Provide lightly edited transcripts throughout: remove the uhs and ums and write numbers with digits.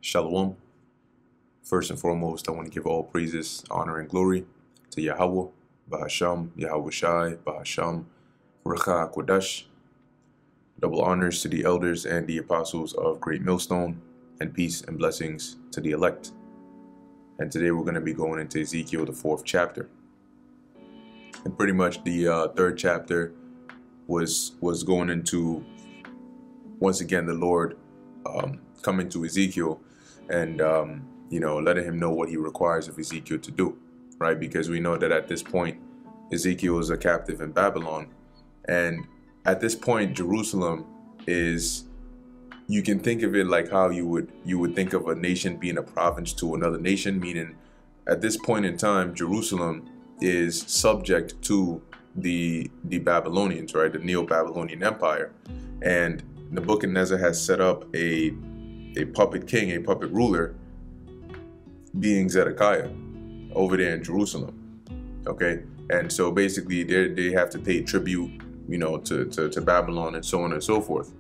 Shalom. First and foremost, I want to give all praises, honor, and glory to Yahweh, Bahasham, Yahweh Shai, Bahasham, Recha Kodash. Double honors to the elders and the apostles of Great Millstone, and peace and blessings to the elect. And today we're going to be going into Ezekiel, the 4th chapter. And pretty much the 3rd chapter was going into, once again, the Lord coming to Ezekiel and letting him know what he requires of Ezekiel to do, right? Because we know that at this point Ezekiel is a captive in Babylon, and at this point Jerusalem is, you can think of it like how you would think of a nation being a province to another nation, meaning at this point in time Jerusalem is subject to the Babylonians, right? The Neo-Babylonian Empire. And Nebuchadnezzar has set up a puppet king, a puppet ruler, being Zedekiah, over there in Jerusalem. Okay, and so basically they have to pay tribute, to Babylon and so on and so forth.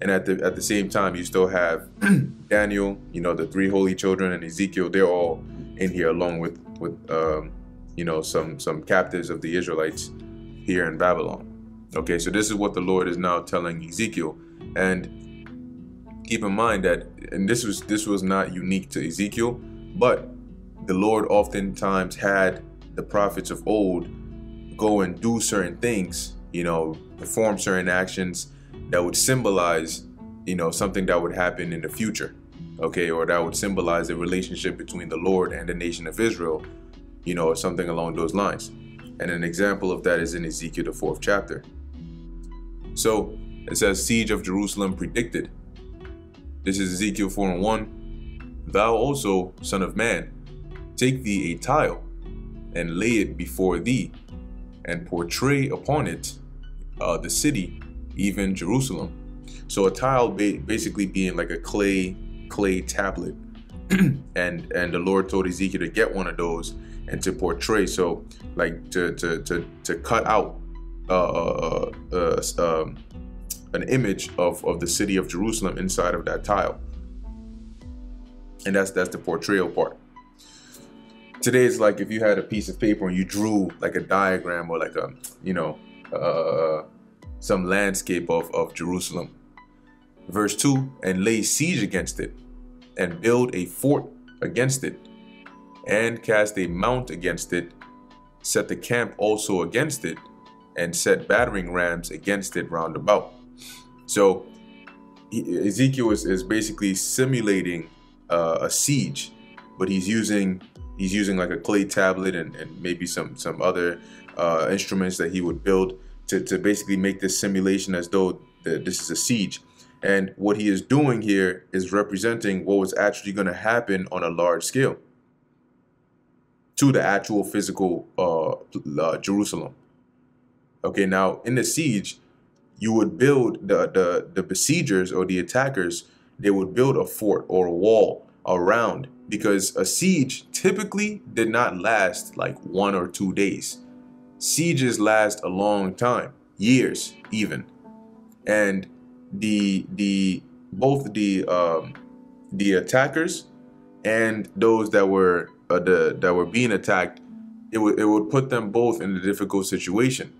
And at the same time, you still have Daniel, the 3 holy children, and Ezekiel. They're all in here along with some captives of the Israelites here in Babylon. Okay, so this is what the Lord is now telling Ezekiel. And keep in mind that, and this was not unique to Ezekiel, but the Lord oftentimes had the prophets of old go and do certain things, perform certain actions that would symbolize, something that would happen in the future, okay, or that would symbolize the relationship between the Lord and the nation of Israel, or something along those lines. And an example of that is in Ezekiel, the 4th chapter. So it says, siege of Jerusalem predicted. This is Ezekiel 4:1. Thou also, son of man, take thee a tile, and lay it before thee, and portray upon it the city, even Jerusalem. So a tile basically being like a clay tablet. and the Lord told Ezekiel to get one of those and to portray, so like to cut out an image of the city of Jerusalem inside of that tile. And that's the portrayal part. Today it's like if you had a piece of paper and you drew like a diagram or like some landscape of Jerusalem. Verse 2, and lay siege against it, and build a fort against it, and cast a mount against it, set the camp also against it, and set battering rams against it round about. So Ezekiel is basically simulating a siege, but he's using like a clay tablet and maybe some other instruments that he would build to basically make this simulation as though this is a siege. And what he is doing here is representing what was actually going to happen on a large scale to the actual physical Jerusalem. Okay, now in the siege, you would build the besiegers or the attackers, they would build a fort or a wall around, because a siege typically did not last like 1 or 2 days. Sieges last a long time, years even. And both the attackers and those that were being attacked, it would put them both in a difficult situation.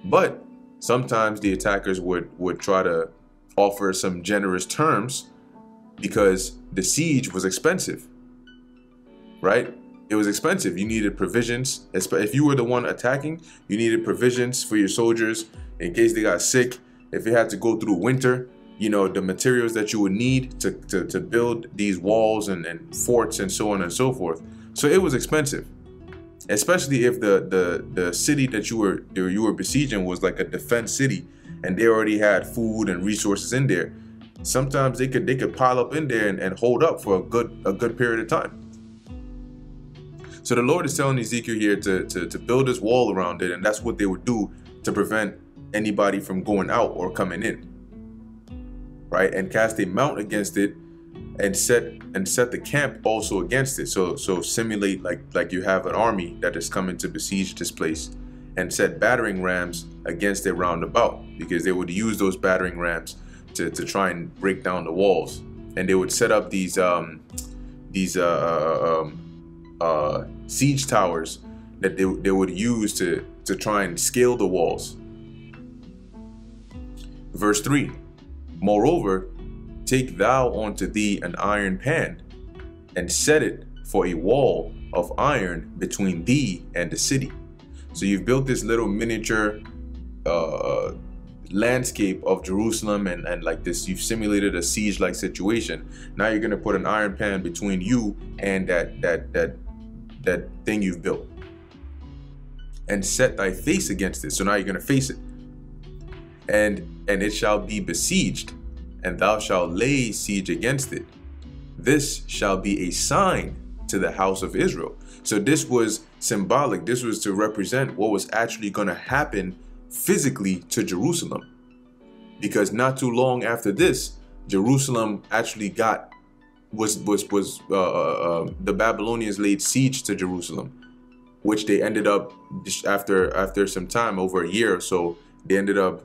But sometimes the attackers would try to offer some generous terms, because the siege was expensive, right? It was expensive. You needed provisions. If you were the one attacking, you needed provisions for your soldiers in case they got sick. If you had to go through winter, the materials that you would need to build these walls and forts and so on and so forth. So it was expensive, especially if the city that you were besieging was like a defense city and they already had food and resources in there. Sometimes they could pile up in there and hold up for a good period of time. So the Lord is telling Ezekiel here to build this wall around it, and that's what they would do to prevent anybody from going out or coming in, right? And cast a mount against it, and set the camp also against it. So simulate like you have an army that is coming to besiege this place, and set battering rams against it round about, because they would use those battering rams to try and break down the walls and they would set up these siege towers that they would use to try and scale the walls. Verse 3, moreover, take thou unto thee an iron pan, and set it for a wall of iron between thee and the city. So you've built this little miniature landscape of Jerusalem, and like this, you've simulated a siege-like situation. Now you're gonna put an iron pan between you and that thing you've built, and set thy face against it. So now you're gonna face it, and it shall be besieged, and thou shalt lay siege against it. This shall be a sign to the house of Israel. So this was symbolic. This was to represent what was actually going to happen physically to Jerusalem, because not too long after this, Jerusalem actually the Babylonians laid siege to Jerusalem, which they ended up, after some time, over a year or so, they ended up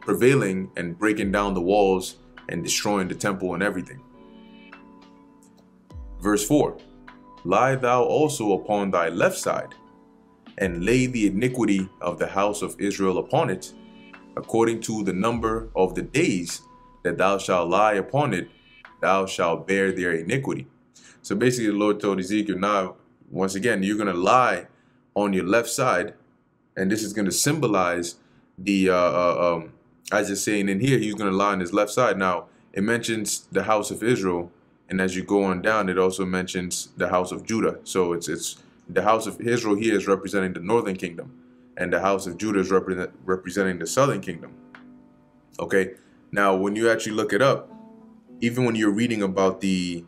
prevailing and breaking down the walls and destroying the temple and everything. Verse 4, lie thou also upon thy left side, and lay the iniquity of the house of Israel upon it, according to the number of the days that thou shalt lie upon it, thou shalt bear their iniquity. So basically the Lord told Ezekiel, now, once again, you're going to lie on your left side, and this is going to symbolize the, as it's saying in here, he's going to lie on his left side. Now, it mentions the house of Israel, and as you go on down, it also mentions the house of Judah. So it's the house of Israel here is representing the northern kingdom, and the house of Judah is representing the southern kingdom. Okay, now when you actually look it up, even when you're reading about the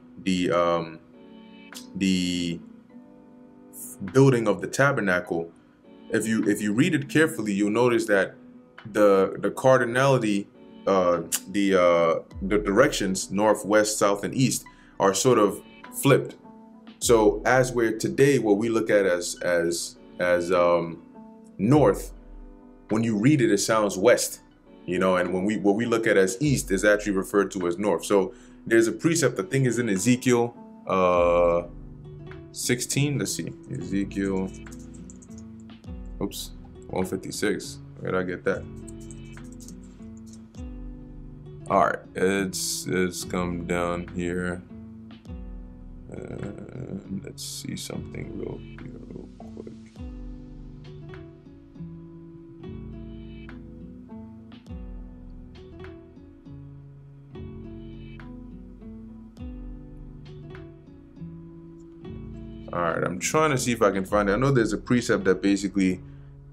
building of the tabernacle, if you read it carefully, you'll notice that the cardinality, the directions, north, west, south, and east, are sort of flipped. So as we're today, what we look at as north, when you read it, it sounds west, you know, and what we look at as east is actually referred to as north. So there's a precept, I think is in Ezekiel 16. Let's see, Ezekiel, oops, 156. Where did I get that? All right, it's come down here. Let's see something real quick. All right, I'm trying to see if I can find it. I know there's a precept that basically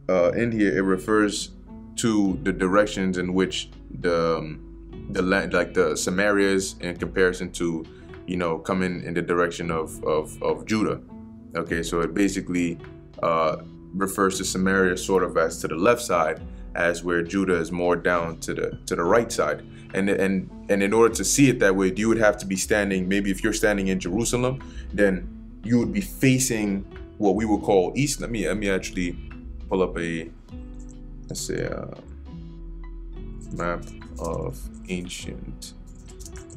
in here, it refers to the directions in which the land, like the Samaria, is in comparison to, you know, coming in the direction of Judah. Okay, so it basically refers to Samaria sort of as to the left side, as where Judah is more down to the right side. And in order to see it that way, you would have to be standing, maybe if you're standing in Jerusalem, then you would be facing what we would call east. Let me actually pull up let's say a map of ancient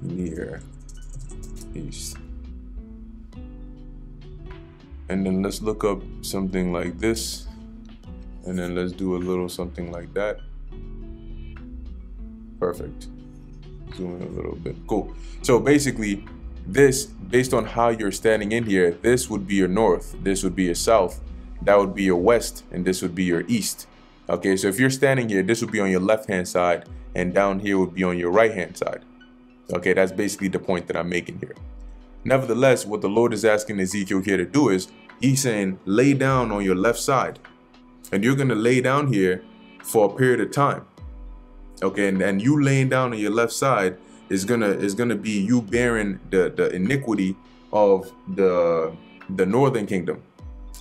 Near East. And then let's look up something like this, and then let's do a little something like that. Perfect. Zoom in a little bit. Cool. So basically, this, based on how you're standing in here, this would be your north, this would be your south, that would be your west, and this would be your east. Okay, so if you're standing here, this would be on your left hand side, and down here would be on your right hand side. Okay, that's basically the point that I'm making here. Nevertheless, what the Lord is asking Ezekiel here to do is, he's saying, lay down on your left side, and you're going to lay down here for a period of time. Okay, and you laying down on your left side is gonna be you bearing the iniquity of the northern kingdom.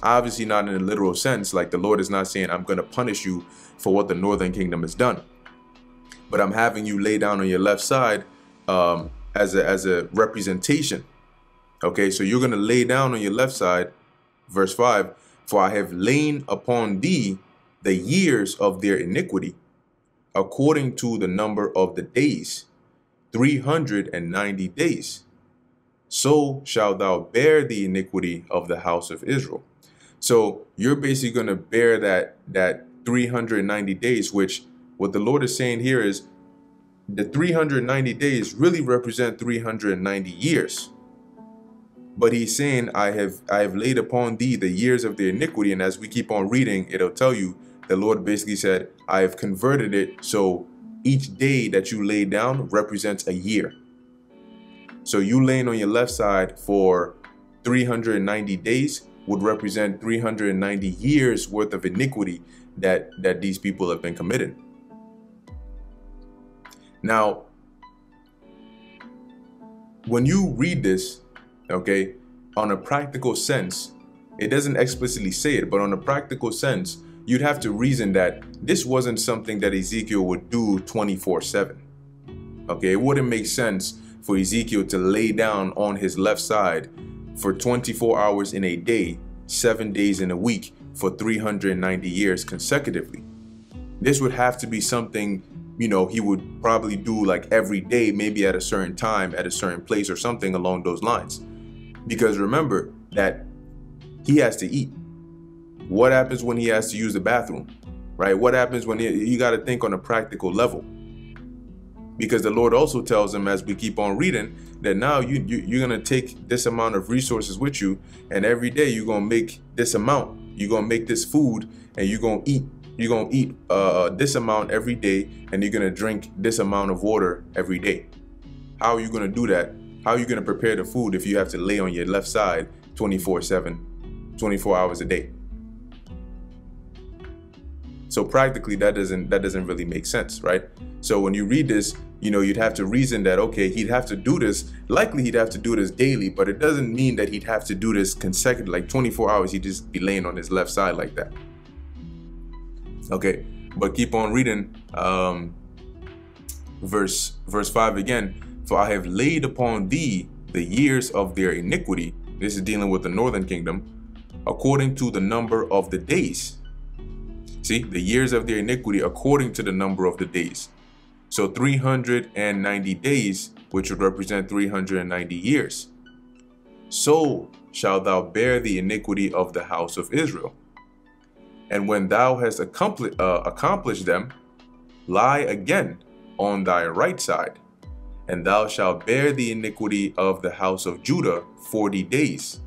Obviously not in a literal sense, like the Lord is not saying I'm gonna punish you for what the northern kingdom has done, but I'm having you lay down on your left side as a representation. Okay, so you're gonna lay down on your left side. Verse 5, for I have lain upon thee the years of their iniquity, according to the number of the days 390 days. So shalt thou bear the iniquity of the house of Israel. So you're basically going to bear that 390 days, which what the Lord is saying here is the 390 days really represent 390 years. But he's saying, I have laid upon thee the years of their iniquity. And as we keep on reading, it'll tell you the Lord basically said, I have converted it. So each day that you lay down represents a year. So you laying on your left side for 390 days would represent 390 years worth of iniquity that these people have been committing. Now, when you read this, okay, on a practical sense, it doesn't explicitly say it, but on a practical sense, you'd have to reason that this wasn't something that Ezekiel would do 24/7. Okay, it wouldn't make sense for Ezekiel to lay down on his left side for 24 hours in a day, 7 days in a week for 390 years consecutively. This would have to be something, you know, he would probably do like every day, maybe at a certain time, at a certain place or something along those lines. Because remember that he has to eat. What happens when he has to use the bathroom, right? What happens when you got to think on a practical level? Because the Lord also tells him, as we keep on reading, that now you're going to take this amount of resources with you, and every day you're going to make this amount. You're going to make this food, and you're going to eat. You're going to eat this amount every day, and you're going to drink this amount of water every day. How are you going to do that? How are you going to prepare the food if you have to lay on your left side 24/7, 24 hours a day? So practically, that doesn't really make sense, right? So when you read this, you know, you'd have to reason that, okay, he'd have to do this. Likely he'd have to do this daily, but it doesn't mean that he'd have to do this consecutive, like 24 hours. He'd just be laying on his left side like that. Okay, but keep on reading verse 5 again. For I have laid upon thee the years of their iniquity. This is dealing with the northern kingdom, according to the number of the days. See, the years of their iniquity according to the number of the days. So 390 days, which would represent 390 years. So shalt thou bear the iniquity of the house of Israel. And when thou hast accomplished them, lie again on thy right side, and thou shalt bear the iniquity of the house of Judah 40 days.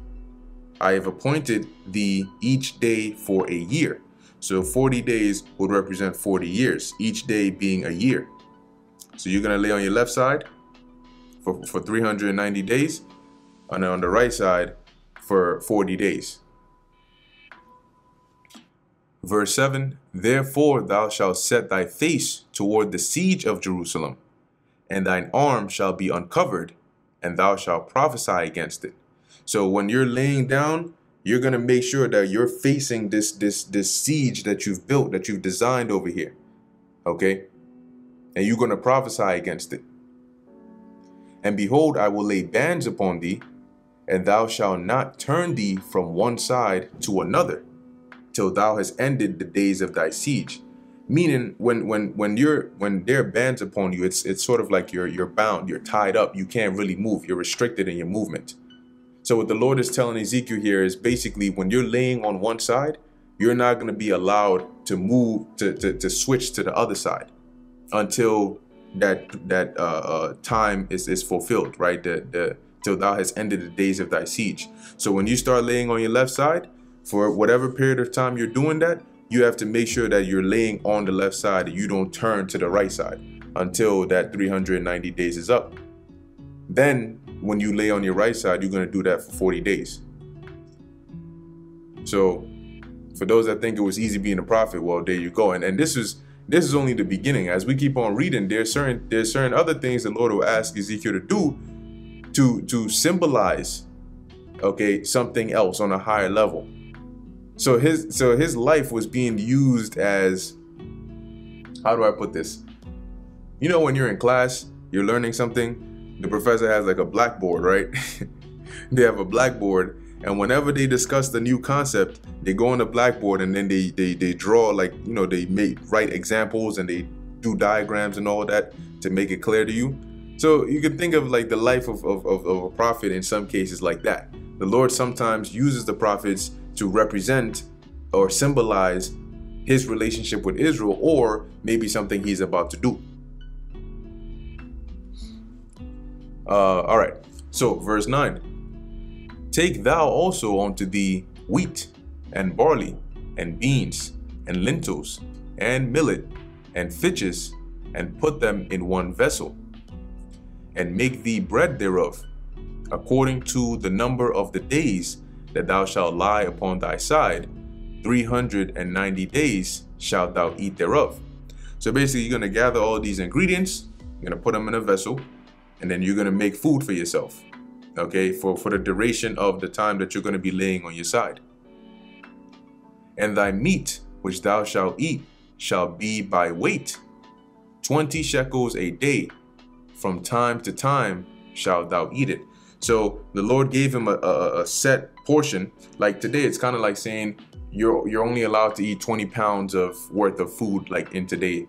I have appointed thee each day for a year. So 40 days would represent 40 years, each day being a year. So you're going to lay on your left side for 390 days, and on the right side for 40 days. Verse 7, therefore thou shalt set thy face toward the siege of Jerusalem, and thine arm shall be uncovered, and thou shalt prophesy against it. So when you're laying down, you're going to make sure that you're facing this siege that you've built, that you've designed over here. Okay? And you're going to prophesy against it. And behold, I will lay bands upon thee, and thou shalt not turn thee from one side to another, till thou hast ended the days of thy siege. Meaning, when there are bands upon you, it's sort of like you're bound, you're tied up, you can't really move, you're restricted in your movement. So what the Lord is telling Ezekiel here is basically when you're laying on one side, you're not going to be allowed to move, to switch to the other side until that time is fulfilled, right? Till thou hast ended the days of thy siege. So when you start laying on your left side, for whatever period of time you're doing that, you have to make sure that you're laying on the left side and you don't turn to the right side until that 390 days is up. Then when you lay on your right side, you're going to do that for 40 days. So for those that think it was easy being a prophet, well, there you go. And this is only the beginning. As we keep on reading, there's certain other things the Lord will ask Ezekiel to do to symbolize, okay, something else on a higher level. So his life was being used as, how do I put this? You know, when you're in class, you're learning something, the professor has like a blackboard, right? They have a blackboard, and whenever they discuss the new concept, they go on the blackboard and then they draw, like, you know, they write examples and they do diagrams and all of that to make it clear to you. So you can think of like the life of a prophet in some cases like that. The Lord sometimes uses the prophets to represent or symbolize his relationship with Israel, or maybe something he's about to do. All right. So verse 9. Take thou also unto thee wheat and barley and beans and lentils and millet and fitches, and put them in one vessel, and make thee bread thereof, according to the number of the days that thou shalt lie upon thy side. 390 days shalt thou eat thereof. So basically, you're going to gather all these ingredients, you're going to put them in a vessel, and then you're going to make food for yourself, okay, for the duration of the time that you're going to be laying on your side. And thy meat which thou shalt eat shall be by weight, 20 shekels a day. From time to time shalt thou eat it. So the Lord gave him a set portion. Like today, it's kind of like saying you're only allowed to eat 20 pounds of worth of food, like in today.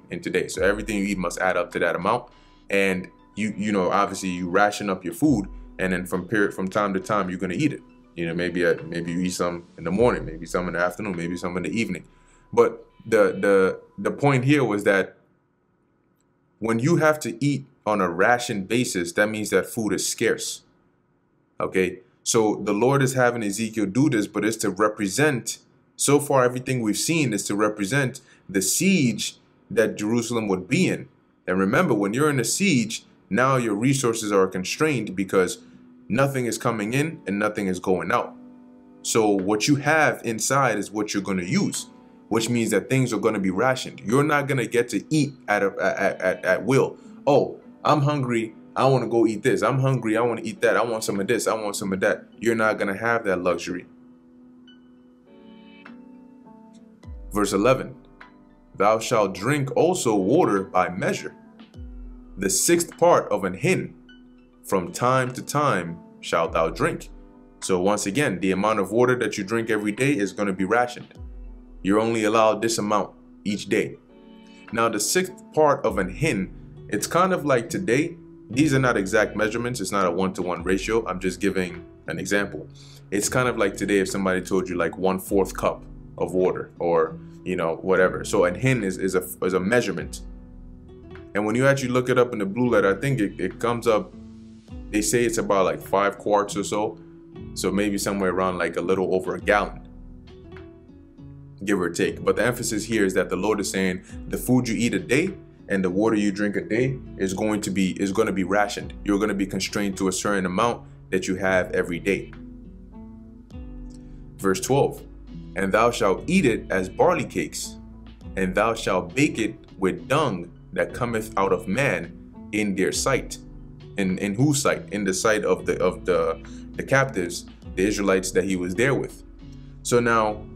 So everything you eat must add up to that amount. And you know, obviously you ration up your food, and then from time to time you're going to eat it. You know, maybe you eat some in the morning, maybe some in the afternoon, maybe some in the evening. But the point here was that when you have to eat on a ration basis, that means that food is scarce. Okay, so the Lord is having Ezekiel do this, but it's to represent, so far everything we've seen is to represent the siege that Jerusalem would be in. And remember, when you're in a siege, now your resources are constrained because nothing is coming in and nothing is going out. So what you have inside is what you're going to use, which means that things are going to be rationed. You're not going to get to eat at will. Oh, I'm hungry, I want to go eat this. I'm hungry, I want to eat that. I want some of this, I want some of that. You're not going to have that luxury. Verse 11. Thou shalt drink also water by measure, the sixth part of an hin. From time to time shalt thou drink. So once again, the amount of water that you drink every day is going to be rationed. You're only allowed this amount each day. Now the sixth part of an hin, it's kind of like today. These are not exact measurements. It's not a 1-to-1 ratio. I'm just giving an example. It's kind of like today if somebody told you like 1/4 cup of water, or you know, whatever. So an hin is a measurement. And when you actually look it up in the blue letter, I think it comes up, they say it's about like 5 quarts or so. So maybe somewhere around like a little over a gallon, give or take. But the emphasis here is that the Lord is saying the food you eat a day and the water you drink a day is going to be rationed. You're going to be constrained to a certain amount that you have every day. Verse 12. And thou shalt eat it as barley cakes, and thou shalt bake it with dung that cometh out of man in their sight. In whose sight? In the sight of the captives, the Israelites that he was there with. So now,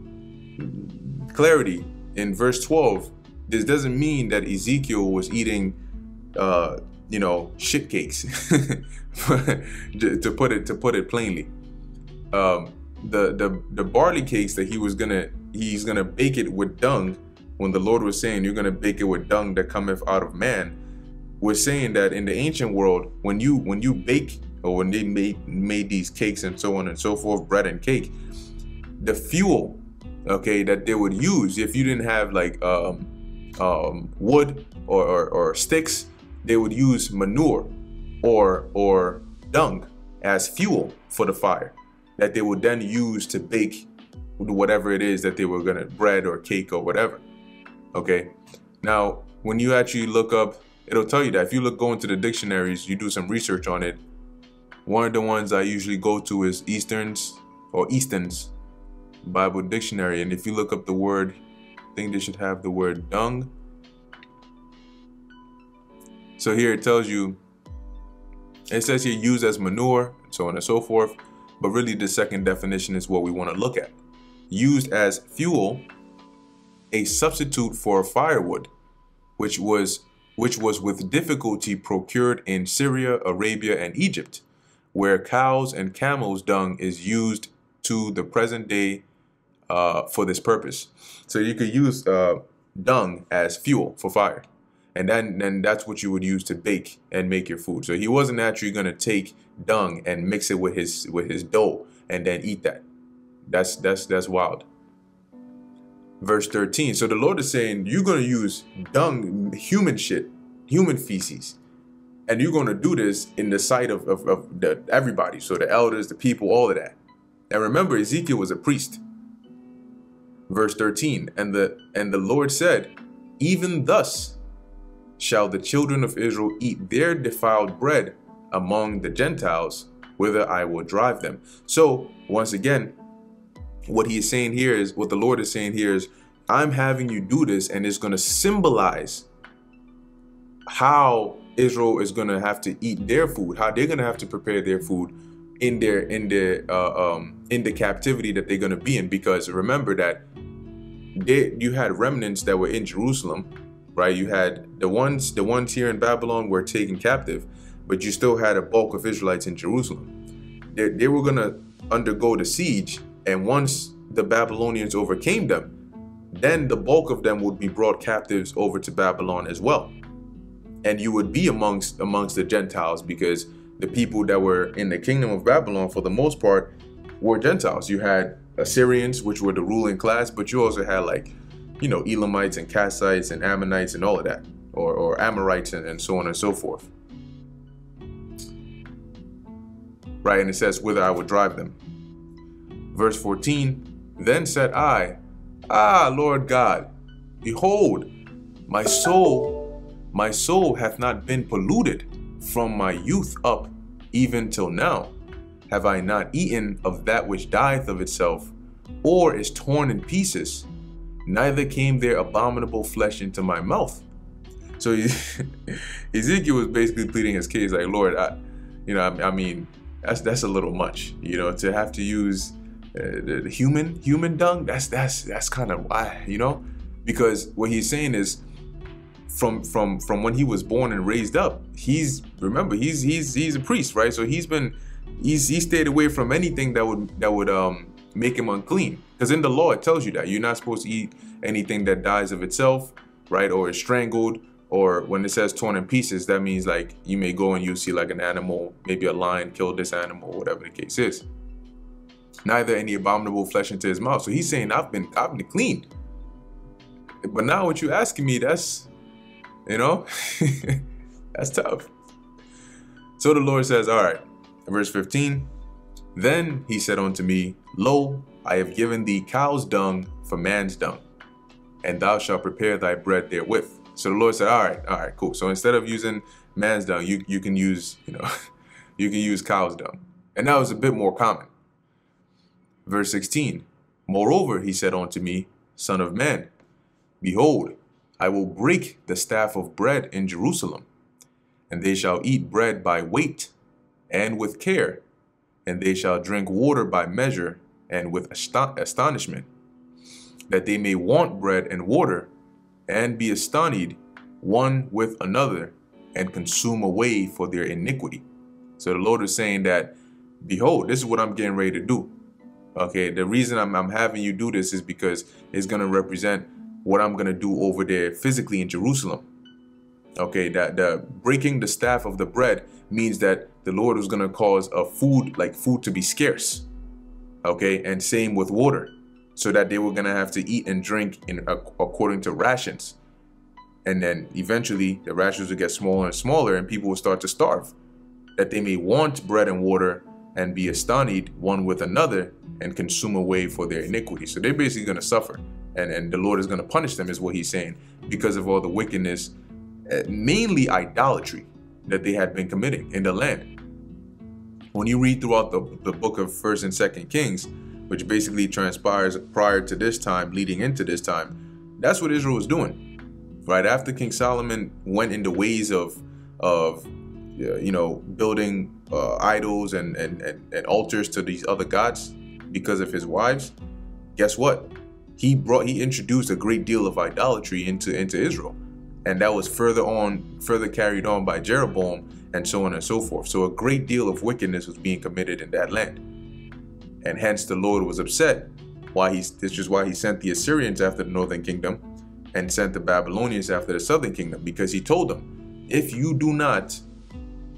clarity, in verse 12, this doesn't mean that Ezekiel was eating, shit cakes, to put it plainly. The barley cakes that he's gonna bake it with dung. When the Lord was saying you're gonna bake it with dung that cometh out of man, we're saying that in the ancient world, when you bake, or when they made these cakes and so on and so forth, bread and cake, the fuel, okay, that they would use, if you didn't have like wood or sticks, they would use manure or dung as fuel for the fire that they would then use to bake whatever it is that they were gonna, bread or cake or whatever. Okay, now when you actually look up, it'll tell you that. If you go into the dictionaries, you do some research on it. One of the ones I usually go to is Easton's Bible Dictionary, and if you look up the word, I think they should have the word dung. So here it tells you, it says here used as manure, and so on and so forth. But really the second definition is what we want to look at. Used as fuel, a substitute for firewood, which was with difficulty procured in Syria, Arabia, and Egypt, where cows and camels' dung is used to the present day for this purpose. So you could use dung as fuel for fire. And then that's what you would use to bake and make your food. So he wasn't actually going to take dung and mix it with his dough and then eat that. That's wild. Verse 13. So the Lord is saying, you're going to use dung, human shit, human feces. And you're going to do this in the sight of everybody. So the elders, the people, all of that. And remember, Ezekiel was a priest. Verse 13. And the Lord said, even thus shall the children of Israel eat their defiled bread among the Gentiles, whither I will drive them. So once again, what he is saying here is, what the Lord is saying here is, I'm having you do this, and it's going to symbolize how Israel is going to have to eat their food, how they're going to have to prepare their food in the captivity that they're going to be in. Because remember that you had remnants that were in Jerusalem, right? You had the ones here in Babylon were taken captive, but you still had a bulk of Israelites in Jerusalem. They were going to undergo the siege, and once the Babylonians overcame them, then the bulk of them would be brought captives over to Babylon as well. And you would be amongst the Gentiles, because the people that were in the kingdom of Babylon, for the most part, were Gentiles. You had Assyrians, which were the ruling class, but you also had, like, you know, Elamites and Kassites and Ammonites and all of that, or Amorites and so on and so forth. Right, and it says, whither I would drive them. Verse 14, then said I, Lord God, behold, my soul hath not been polluted from my youth up, even till now. Have I not eaten of that which dieth of itself, or is torn in pieces? Neither came there abominable flesh into my mouth. So Ezekiel was basically pleading his case, like, Lord, I mean, that's a little much, you know, to have to use the human dung. That's kind of why, you know, because what he's saying is, from when he was born and raised up, he's a priest, right? So he stayed away from anything that would make him unclean, because in the law it tells you that you're not supposed to eat anything that dies of itself, right, or is strangled, or when it says torn in pieces, that means like you may go and you see like an animal, maybe a lion killed this animal, whatever the case is. Neither any abominable flesh into his mouth. So he's saying, I've been clean. But now what you're asking me, that's, you know, that's tough. So the Lord says, all right, verse 15, then he said unto me, lo, I have given thee cow's dung for man's dung, and thou shalt prepare thy bread therewith. So the Lord said, all right, cool. So instead of using man's dung, you can use, you know, you can use cow's dung. And that was a bit more common. Verse 16, moreover, he said unto me, son of man, behold, I will break the staff of bread in Jerusalem, and they shall eat bread by weight and with care, and they shall drink water by measure and with astonishment, that they may want bread and water, and be astonished one with another, and consume away for their iniquity. So the Lord is saying that, behold, this is what I'm getting ready to do. Okay, the reason I'm having you do this is because it's going to represent what I'm going to do over there physically in Jerusalem. Okay, that the breaking the staff of the bread means that the Lord was going to cause food to be scarce. Okay, and same with water, so that they were going to have to eat and drink according to rations. And then eventually the rations would get smaller and smaller, and people will start to starve, that they may want bread and water and be astonished one with another, and consume away for their iniquity. So they're basically going to suffer, and the Lord is going to punish them, is what he's saying, because of all the wickedness, mainly idolatry, that they had been committing in the land. When you read throughout the book of 1st and 2nd Kings, which basically transpires prior to this time, leading into this time, that's what Israel was doing. Right after King Solomon went in the ways of building idols and altars to these other gods because of his wives, guess what? He introduced a great deal of idolatry into Israel, and that was further carried on by Jeroboam, and so on and so forth. So a great deal of wickedness was being committed in that land, and hence the Lord was upset. This is why he sent the Assyrians after the northern kingdom, and sent the Babylonians after the southern kingdom, because he told them, if you do not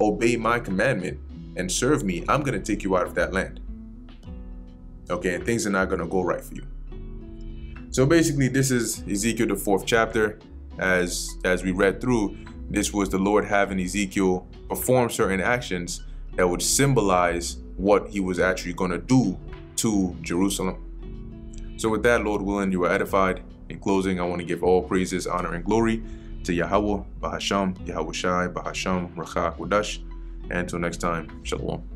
obey my commandment and serve me, I'm going to take you out of that land. Okay, and things are not going to go right for you. So basically, this is Ezekiel, the 4th chapter. As we read through, this was the Lord having Ezekiel perform certain actions that would symbolize what he was actually going to do to Jerusalem. So with that, Lord willing, you are edified. In closing, I want to give all praises, honor, and glory to Yahweh, Bahasham, Yahweh Shai, Bahasham, Racha, Kodash. And until next time, Shalom.